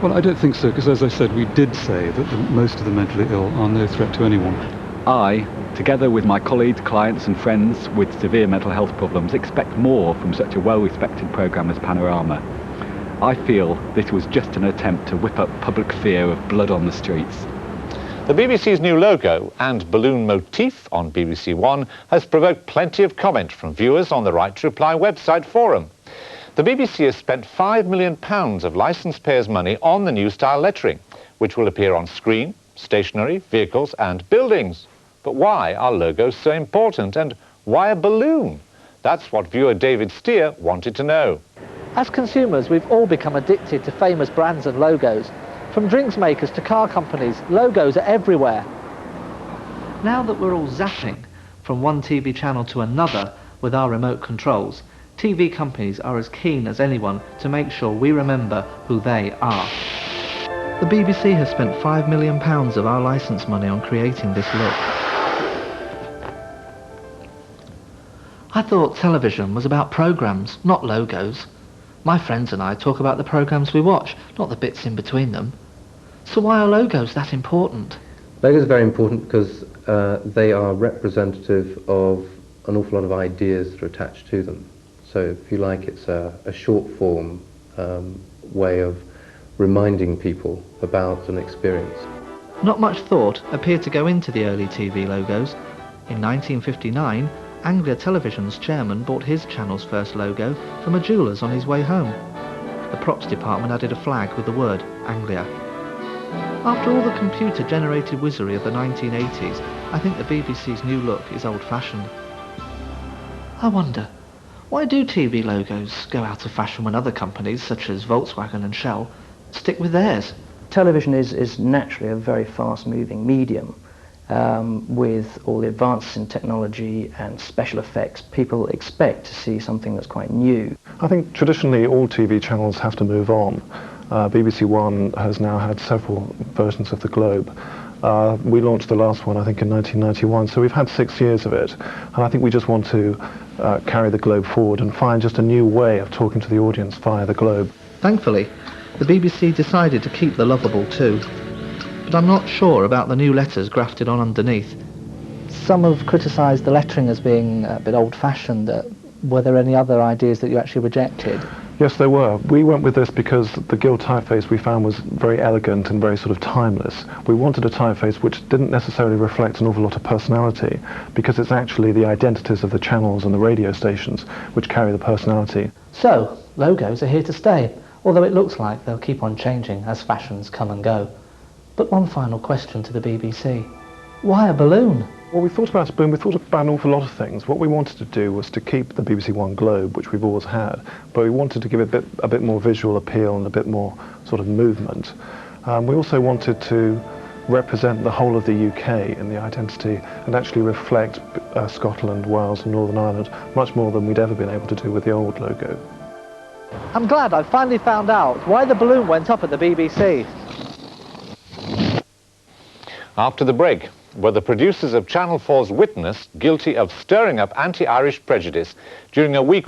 Well, I don't think so, because as I said, we did say that most of the mentally ill are no threat to anyone. I, together with my colleagues, clients and friends with severe mental health problems, expect more from such a well-respected programme as Panorama. I feel this was just an attempt to whip up public fear of blood on the streets. The BBC's new logo and balloon motif on BBC One has provoked plenty of comment from viewers on the Right to Reply website forum. The BBC has spent £5 million of licence payers' money on the new style lettering, which will appear on screen, stationery, vehicles and buildings. But why are logos so important, and why a balloon? That's what viewer David Steer wanted to know. As consumers, we've all become addicted to famous brands and logos. From drinks makers to car companies, logos are everywhere. Now that we're all zapping from one TV channel to another with our remote controls, TV companies are as keen as anyone to make sure we remember who they are. The BBC has spent £5 million of our licence money on creating this look. I thought television was about programmes, not logos. My friends and I talk about the programmes we watch, not the bits in between them. So why are logos that important? Logos are very important because they are representative of an awful lot of ideas that are attached to them. So if you like, it's a short form way of reminding people about an experience. Not much thought appeared to go into the early TV logos. In 1959, Anglia Television's chairman bought his channel's first logo from a jeweller's on his way home. The props department added a flag with the word Anglia. After all the computer-generated wizardry of the 1980s, I think the BBC's new look is old-fashioned. I wonder, why do TV logos go out of fashion when other companies, such as Volkswagen and Shell, stick with theirs? Television is naturally a very fast-moving medium. With all the advances in technology and special effects, people expect to see something that's quite new. I think traditionally all TV channels have to move on. BBC One has now had several versions of the Globe. We launched the last one, I think, in 1991, so we've had 6 years of it. And I think we just want to carry the Globe forward and find just a new way of talking to the audience via the Globe. Thankfully, the BBC decided to keep the lovable too. But I'm not sure about the new letters grafted on underneath. Some have criticised the lettering as being a bit old-fashioned. Were there any other ideas that you actually rejected? Yes, there were. We went with this because the gilt typeface we found was very elegant and very sort of timeless. We wanted a typeface which didn't necessarily reflect an awful lot of personality, because it's actually the identities of the channels and the radio stations which carry the personality. So, logos are here to stay, although it looks like they'll keep on changing as fashions come and go. But one final question to the BBC. Why a balloon? Well, we thought about a balloon, we thought about an awful lot of things. What we wanted to do was to keep the BBC One Globe, which we've always had, but we wanted to give it a bit more visual appeal and a bit more sort of movement. We also wanted to represent the whole of the UK in the identity and actually reflect Scotland, Wales and Northern Ireland much more than we'd ever been able to do with the old logo. I'm glad I've finally found out why the balloon went up at the BBC. After the break, were the producers of Channel 4's Witness guilty of stirring up anti-Irish prejudice during a week